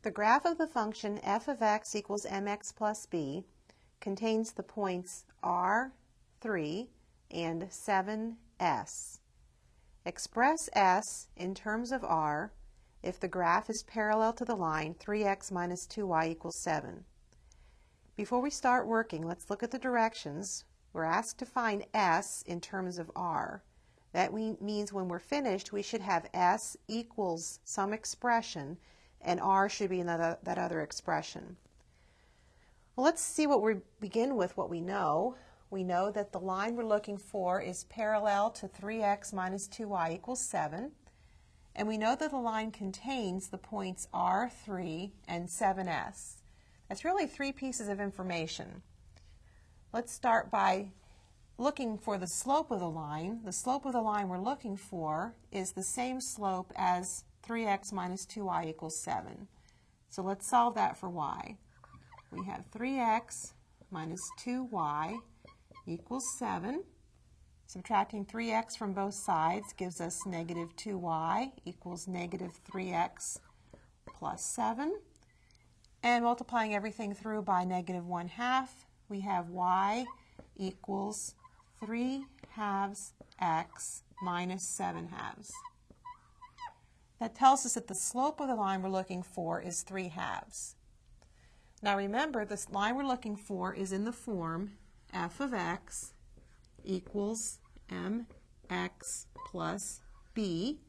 The graph of the function f of x equals mx plus b contains the points r, 3, and 7s. Express s in terms of r if the graph is parallel to the line 3x minus 2y equals 7. Before we start working, let's look at the directions. We're asked to find s in terms of r. That means when we're finished, we should have s equals some expression, and r should be that other expression. Well, let's see what we begin with what we know. We know that the line we're looking for is parallel to 3x minus 2y equals 7. And we know that the line contains the points r, 3, and 7s. That's really 3 pieces of information. Let's start by looking for the slope of the line. The slope of the line we're looking for is the same slope as 3x minus 2y equals 7. So let's solve that for y. We have 3x minus 2y equals 7. Subtracting 3x from both sides gives us negative 2y equals negative 3x plus 7. And multiplying everything through by negative 1/2, we have y equals 3/2 x minus 7/2. That tells us that the slope of the line we're looking for is 3/2. Now remember, this line we're looking for is in the form f of x equals mx plus b.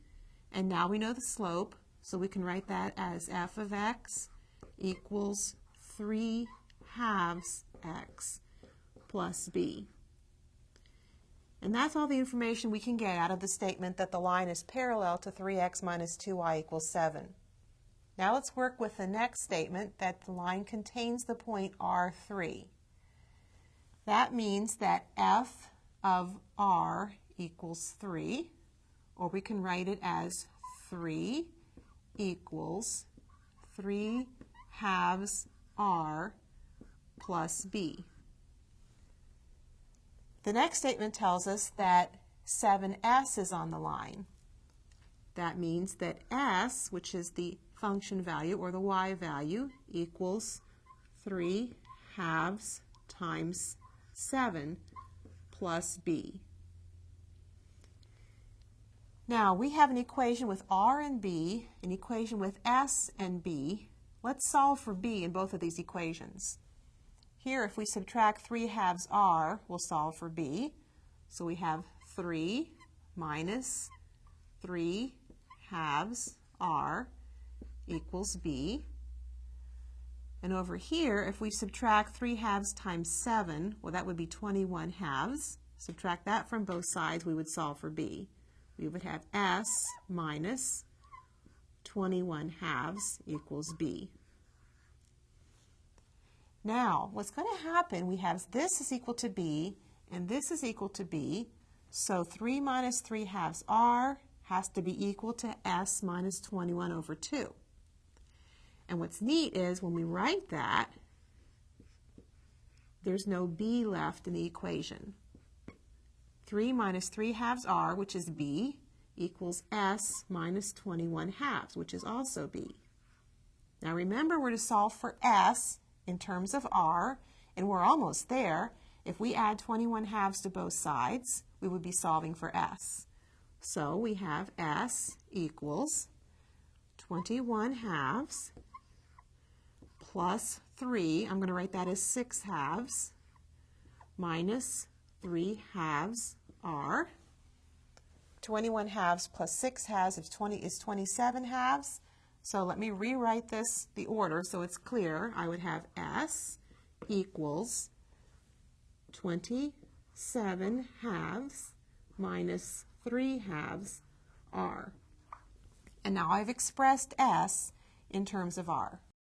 And now we know the slope, so we can write that as f of x equals 3/2 x plus b. And that's all the information we can get out of the statement that the line is parallel to 3x minus 2y equals 7. Now let's work with the next statement that the line contains the point r3. That means that f of r equals 3, or we can write it as 3 equals 3/2 r plus b. The next statement tells us that 7s is on the line. That means that s, which is the function value or the y value, equals 3/2 times 7 plus b. Now we have an equation with r and b, an equation with s and b. Let's solve for b in both of these equations. Here, if we subtract 3/2 r, we'll solve for b. So we have 3 minus 3/2 r equals b. And over here, if we subtract 3/2 times 7, well, that would be 21/2. Subtract that from both sides, we would solve for b. We would have s minus 21/2 equals b. Now, what's going to happen, we have this is equal to b, and this is equal to b, so 3 minus 3/2 r has to be equal to s minus 21 over 2. And what's neat is when we write that, there's no b left in the equation. 3 minus 3/2 r, which is b, equals s minus 21/2, which is also b. Now remember, we're to solve for s in terms of r, and we're almost there. If we add 21/2 to both sides, we would be solving for s. So we have s equals 21/2 plus 3, I'm going to write that as 6/2, minus 3/2 r. 21/2 plus 6/2 is 27/2. So let me rewrite this, the order, so it's clear. I would have s equals 27/2 minus 3/2 r. And now I've expressed s in terms of r.